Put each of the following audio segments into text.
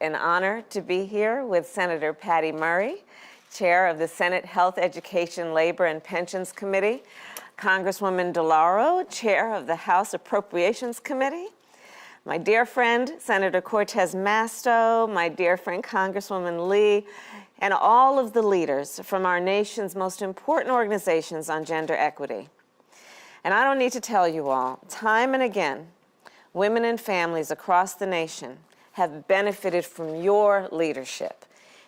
an honor to be here with Senator Patty Murray, Chair of the Senate Health, Education, Labor, and Pensions Committee, Congresswoman DeLauro, Chair of the House Appropriations Committee, my dear friend, Senator Cortez Masto, my dear friend, Congresswoman Lee, and all of the leaders from our nation's most important organizations on gender equity. And I don't need to tell you all, time and again, women and families across the nation have benefited from your leadership.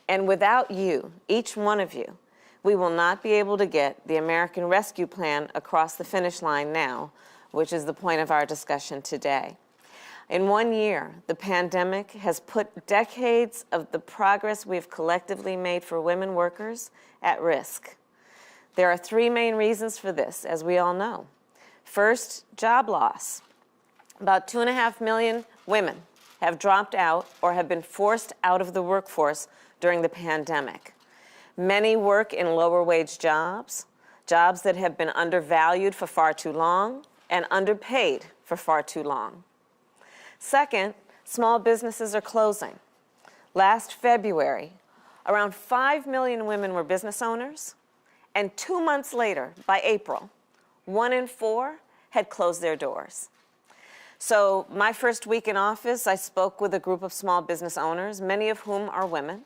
And without you, each one of you, we will not be able to get the American Rescue Plan across the finish line now, which is the point of our discussion today. In 1 year, the pandemic has put decades of the progress we've collectively made for women workers at risk. There are three main reasons for this, as we all know. First, job loss. About 2.5 million women have dropped out or have been forced out of the workforce during the pandemic. Many work in lower wage jobs, jobs that have been undervalued for far too long and underpaid for far too long. Second, small businesses are closing. Last February, around 5 million women were business owners, and 2 months later, by April, 1 in 4 had closed their doors. So my first week in office, I spoke with a group of small business owners, many of whom are women,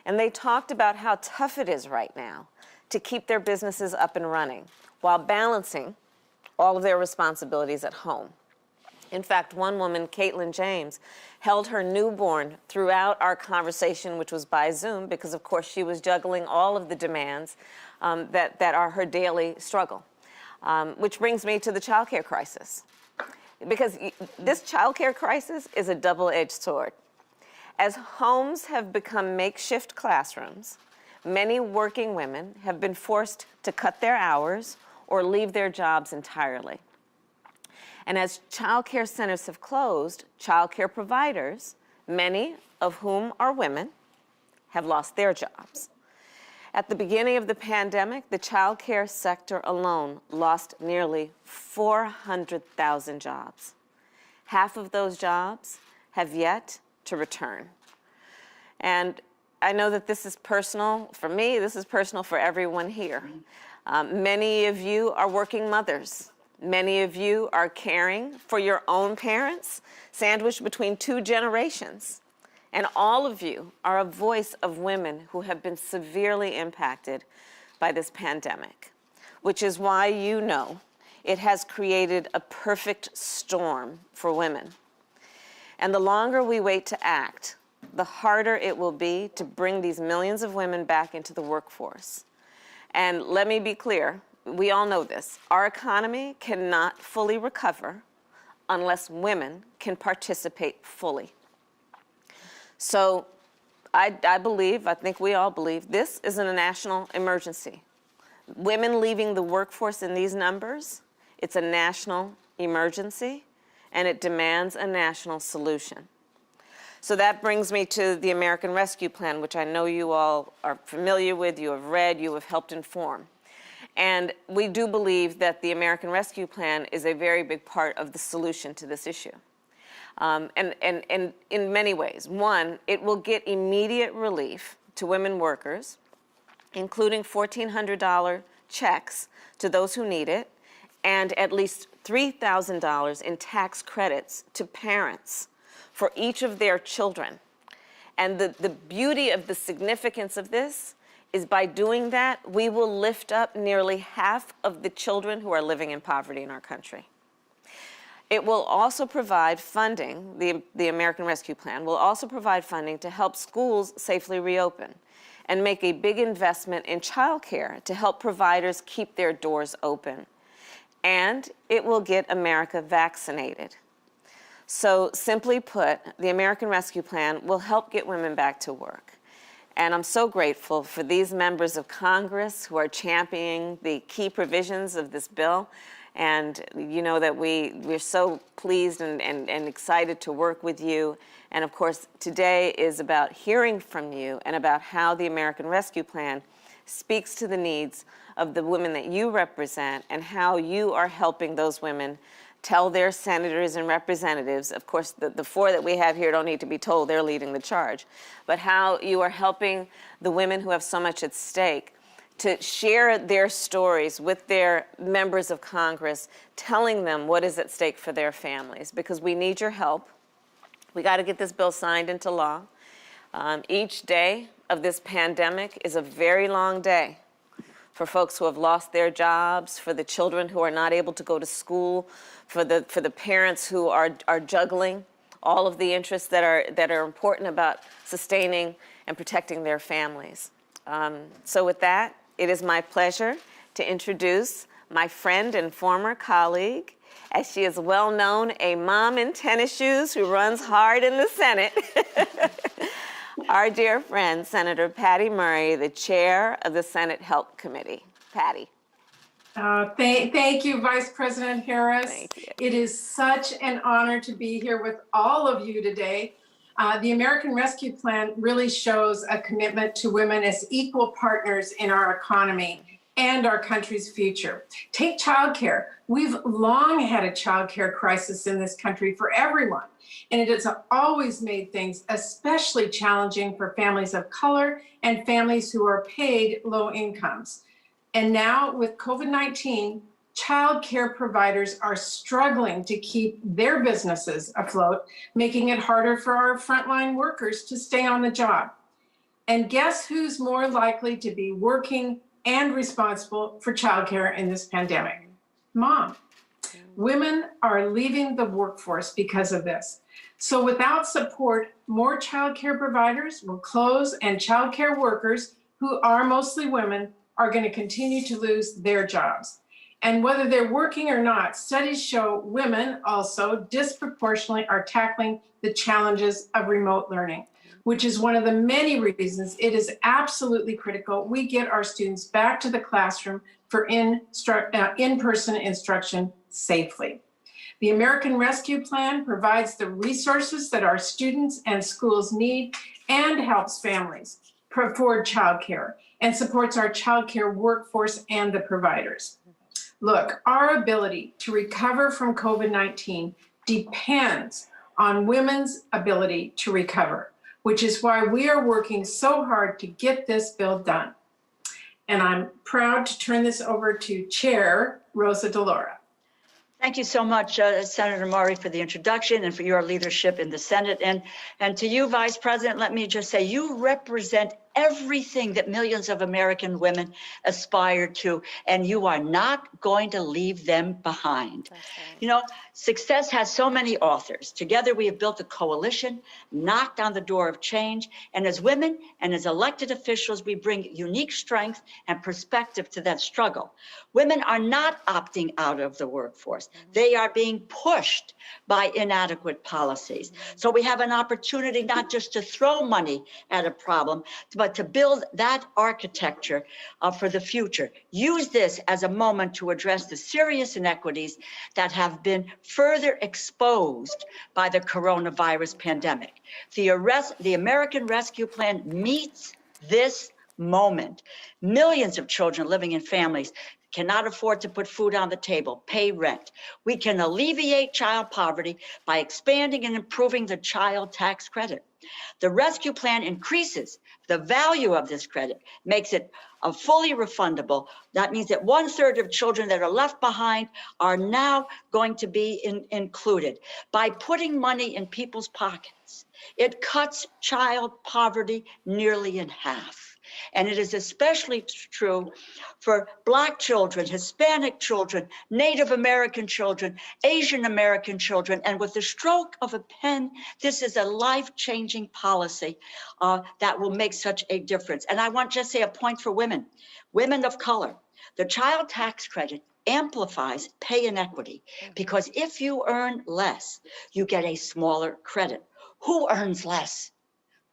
and they talked about how tough it is right now to keep their businesses up and running while balancing all of their responsibilities at home. In fact, one woman, Caitlin James, held her newborn throughout our conversation, which was by Zoom, because of course she was juggling all of the demands that are her daily struggle. Which brings me to the child care crisis. Because this child care crisis is a double-edged sword. As homes have become makeshift classrooms, many working women have been forced to cut their hours or leave their jobs entirely. And as child care centers have closed, child care providers, many of whom are women, have lost their jobs. At the beginning of the pandemic, the child care sector alone lost nearly 400,000 jobs. Half of those jobs have yet to return. And I know that this is personal for me, this is personal for everyone here. Many of you are working mothers. Many of you are caring for your own parents, sandwiched between 2 generations. And all of you are a voice of women who have been severely impacted by this pandemic, which is why you know it has created a perfect storm for women. And the longer we wait to act, the harder it will be to bring these millions of women back into the workforce. And let me be clear, we all know this. Our economy cannot fully recover unless women can participate fully. So I think we all believe, this is a national emergency. Women leaving the workforce in these numbers, it's a national emergency, and it demands a national solution. So that brings me to the American Rescue Plan, which I know you all are familiar with, you have read, you have helped inform. And we do believe that the American Rescue Plan is a very big part of the solution to this issue. And in many ways. One, it will get immediate relief to women workers, including $1,400 checks to those who need it, and at least $3,000 in tax credits to parents for each of their children. And the beauty of the significance of this is by doing that, we will lift up nearly half of the children who are living in poverty in our country. It will also provide funding, the American Rescue Plan will also provide funding to help schools safely reopen and make a big investment in childcare to help providers keep their doors open. And it will get America vaccinated. So simply put, the American Rescue Plan will help get women back to work. And I'm so grateful for these members of Congress who are championing the key provisions of this bill. And you know that we're so pleased and excited to work with you. And of course, today is about hearing from you and about how the American Rescue Plan speaks to the needs of the women that you represent and how you are helping those women tell their senators and representatives, of course, the four that we have here don't need to be told, they're leading the charge, but how you are helping the women who have so much at stake to share their stories with their members of Congress, telling them what is at stake for their families, because we need your help. We got to get this bill signed into law. Each day of this pandemic is a very long day for folks who have lost their jobs, for the children who are not able to go to school, for the parents who are juggling all of the interests that are important about sustaining and protecting their families. So with that, it is my pleasure to introduce my friend and former colleague, as she is well known, a mom in tennis shoes who runs hard in the Senate. Our dear friend, Senator Patty Murray, the chair of the Senate Health Committee. Patty. Thank you, Vice President Harris. Thank you. It is such an honor to be here with all of you today. The American Rescue Plan really shows a commitment to women as equal partners in our economy and our country's future. Take childcare. We've long had a childcare crisis in this country for everyone, and it has always made things especially challenging for families of color and families who are paid low incomes. And now with COVID-19, childcare providers are struggling to keep their businesses afloat, making it harder for our frontline workers to stay on the job. And guess who's more likely to be working and responsible for childcare in this pandemic? Mom. Women are leaving the workforce because of this. So without support, more childcare providers will close, and childcare workers, who are mostly women, are going to continue to lose their jobs. And whether they're working or not, studies show women also disproportionately are tackling the challenges of remote learning, which is one of the many reasons it is absolutely critical we get our students back to the classroom for in-person instruction safely. The American Rescue Plan provides the resources that our students and schools need and helps families afford childcare and supports our childcare workforce and the providers. Look, our ability to recover from COVID-19 depends on women's ability to recover, which is why we are working so hard to get this bill done. And I'm proud to turn this over to Chair Rosa DeLauro. Thank you so much, Senator Murray, for the introduction and for your leadership in the Senate. And to you, Vice President, let me just say you represent everything that millions of American women aspire to, and you are not going to leave them behind. Right. You know, success has so many authors. Together, we have built a coalition, knocked on the door of change, and as women and as elected officials, we bring unique strength and perspective to that struggle. Women are not opting out of the workforce. They are being pushed by inadequate policies. So we have an opportunity not just to throw money at a problem, but to build that architecture for the future. Use this as a moment to address the serious inequities that have been further exposed by the coronavirus pandemic. The American Rescue Plan meets this moment. Millions of children living in families cannot afford to put food on the table, pay rent. We can alleviate child poverty by expanding and improving the child tax credit. The rescue plan increases the value of this credit, makes it fully refundable. That means that 1/3 of children that are left behind are now going to be included. By putting money in people's pockets, it cuts child poverty nearly in half. And it is especially true for Black children, Hispanic children, Native American children, Asian American children. And with the stroke of a pen, this is a life-changing policy that will make such a difference. And I want to just say a point for women, women of color. The child tax credit amplifies pay inequity because if you earn less, you get a smaller credit. Who earns less?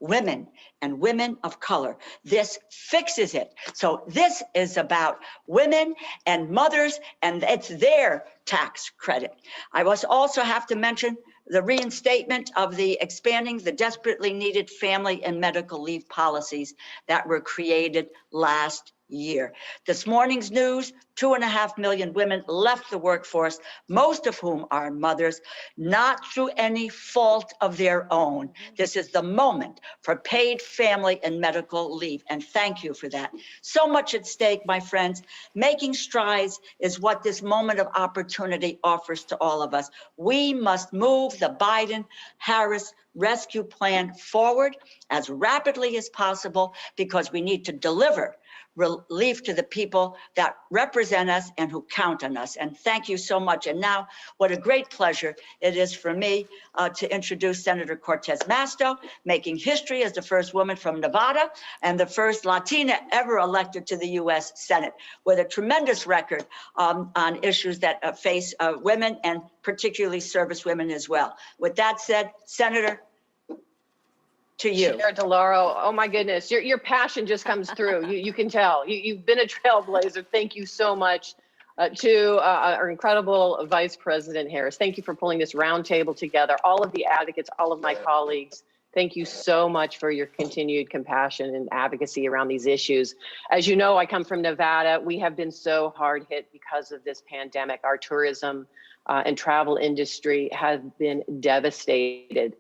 Women and women of color. This fixes it. So this is about women and mothers, and it's their tax credit. I also have to mention the reinstatement of the expanding the desperately needed family and medical leave policies that were created last year. This morning's news, 2.5 million women left the workforce, most of whom are mothers, not through any fault of their own. This is the moment for paid family and medical leave, and thank you for that. So much at stake, my friends. Making strides is what this moment of opportunity offers to all of us. We must move the Biden-Harris rescue plan forward as rapidly as possible because we need to deliver relief to the people that represent us and who count on us. And thank you so much. And now, what a great pleasure it is for me to introduce Senator Cortez Masto, making history as the first woman from Nevada and the first Latina ever elected to the U.S. Senate, with a tremendous record on issues that face women and particularly service women as well. With that said, Senator, to you. Chair DeLauro, oh my goodness, your passion just comes through. You can tell. You've been a trailblazer. Thank you so much to our incredible Vice President Harris. Thank you for pulling this roundtable together. All of the advocates, all of my colleagues, thank you so much for your continued compassion and advocacy around these issues. As you know, I come from Nevada. We have been so hard hit because of this pandemic. Our tourism and travel industry have been devastated.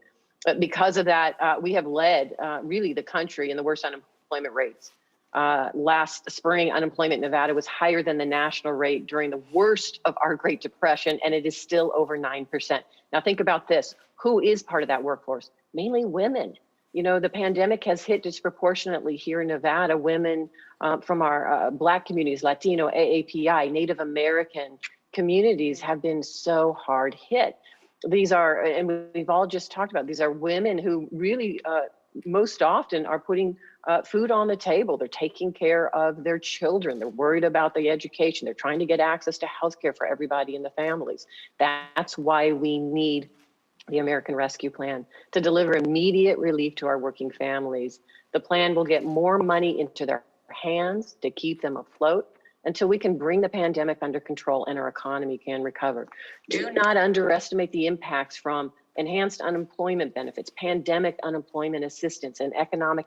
Because of that, we have led really the country in the worst unemployment rates. Last spring, unemployment in Nevada was higher than the national rate during the worst of our Great Depression, and it is still over 9%. Now think about this. Who is part of that workforce? Mainly women. You know, the pandemic has hit disproportionately here in Nevada. Women from our Black communities, Latino, AAPI, Native American communities have been so hard hit. These are, and we've all just talked about, these are women who really most often are putting food on the table. They're taking care of their children. They're worried about the education. They're trying to get access to healthcare for everybody in the families. That's why we need the American Rescue Plan to deliver immediate relief to our working families. The plan will get more money into their hands to keep them afloat until we can bring the pandemic under control and our economy can recover. Do not underestimate the impacts from enhanced unemployment benefits, pandemic unemployment assistance, and economic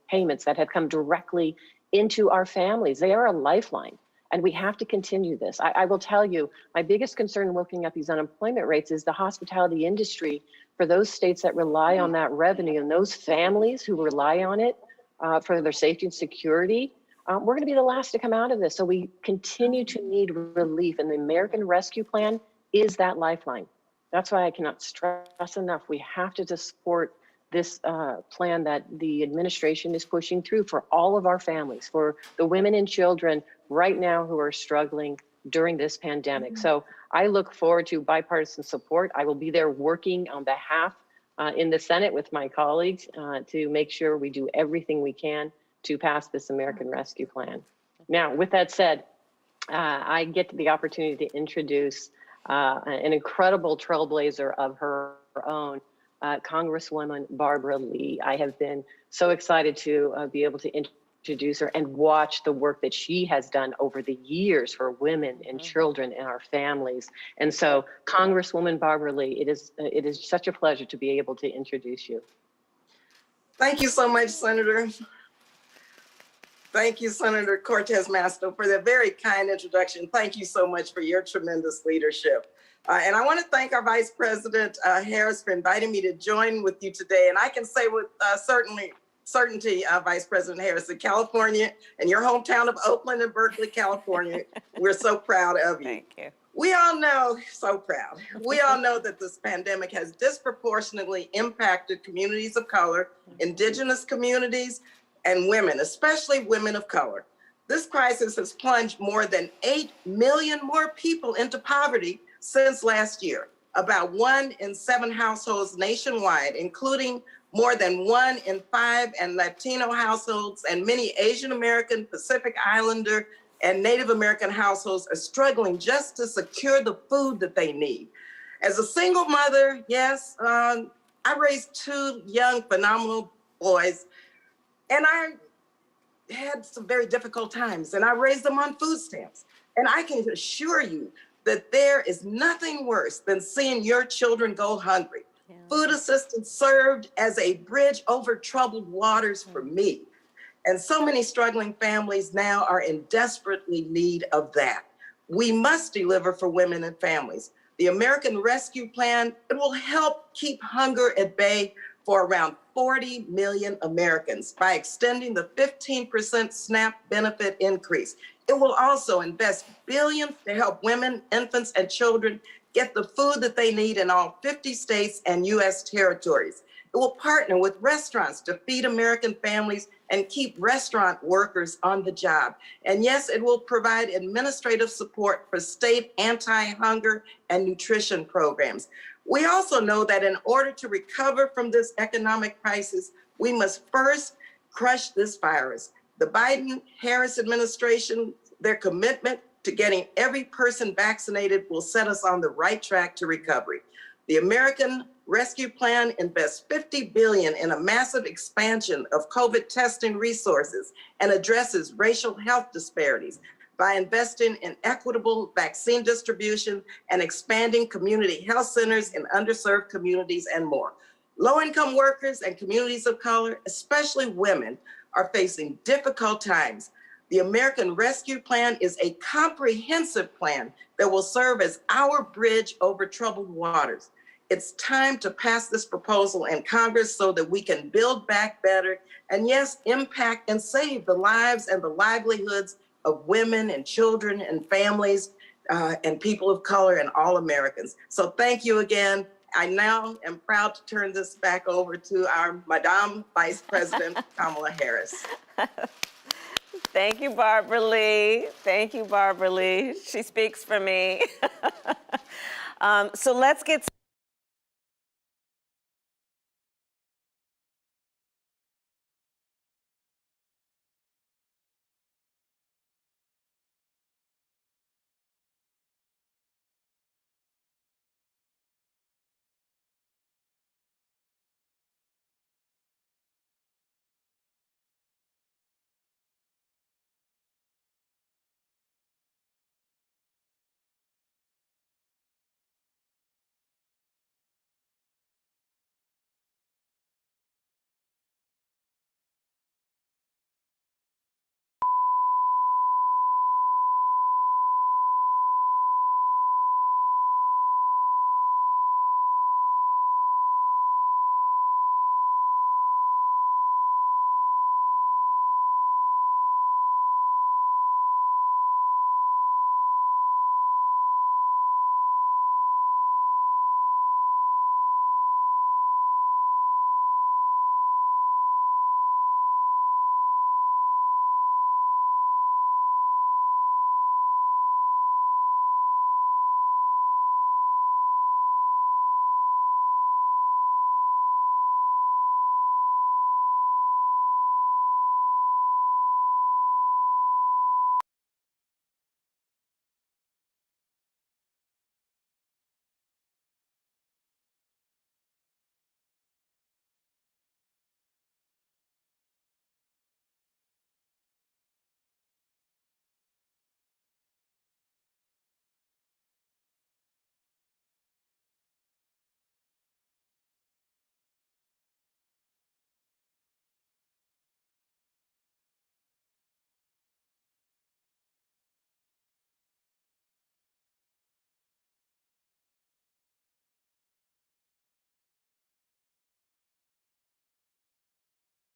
payments that have come directly into our families. They are a lifeline, and we have to continue this. I will tell you, my biggest concern looking at these unemployment rates is the hospitality industry for those states that rely on that revenue and those families who rely on it for their safety and security. We're going to be the last to come out of this. So we continue to need relief, and the American Rescue Plan is that lifeline. That's why I cannot stress enough. We have to support this plan that the administration is pushing through for all of our families, for the women and children right now who are struggling during this pandemic. So I look forward to bipartisan support. I will be there working on behalf in the Senate with my colleagues to make sure we do everything we can to pass this American Rescue Plan. Now, with that said, I get the opportunity to introduce an incredible trailblazer of her own, Congresswoman Barbara Lee. I have been so excited to be able to introduce her and watch the work that she has done over the years for women and children and our families. And so, Congresswoman Barbara Lee, it is such a pleasure to be able to introduce you. Thank you so much, Senator. Thank you, Senator Cortez Masto, for that very kind introduction. Thank you so much for your tremendous leadership. And I want to thank our Vice President Harris for inviting me to join with you today. And I can say with certainty, Vice President Harris, that California and your hometown of Oakland and Berkeley, California, we're so proud of you. Thank you. We all know, so proud. We all know that this pandemic has disproportionately impacted communities of color, indigenous communities, and women, especially women of color. This crisis has plunged more than 8 million more people into poverty since last year. About 1 in 7 households nationwide, including more than 1 in 5 and Latino households, and many Asian American, Pacific Islander, and Native American households are struggling just to secure the food that they need. As a single mother, yes, I raised 2 young, phenomenal boys, and I had some very difficult times, and I raised them on food stamps. And I can assure you that there is nothing worse than seeing your children go hungry. Yeah. Food assistance served as a bridge over troubled waters for me. And so many struggling families now are in desperately need of that. We must deliver for women and families. The American Rescue Plan, it will help keep hunger at bay for around 40 million Americans by extending the 15% SNAP benefit increase. It will also invest billions to help women, infants, and children get the food that they need in all 50 states and U.S. territories. It will partner with restaurants to feed American families and keep restaurant workers on the job. And yes, it will provide administrative support for state anti-hunger and nutrition programs. We also know that in order to recover from this economic crisis, we must first crush this virus. The Biden-Harris administration, their commitment to getting every person vaccinated will set us on the right track to recovery. The American Rescue Plan invests $50 billion in a massive expansion of COVID testing resources and addresses racial health disparities by investing in equitable vaccine distribution and expanding community health centers in underserved communities and more. Low-income workers and communities of color, especially women, are facing difficult times. The American Rescue Plan is a comprehensive plan that will serve as our bridge over troubled waters. It's time to pass this proposal in Congress so that we can build back better and, yes, impact and save the lives and the livelihoods of women and children and families and people of color and all Americans. So thank you again. I now am proud to turn this back over to our Madam Vice President, Kamala Harris. Thank you, Barbara Lee. Thank you, Barbara Lee. She speaks for me. So let's get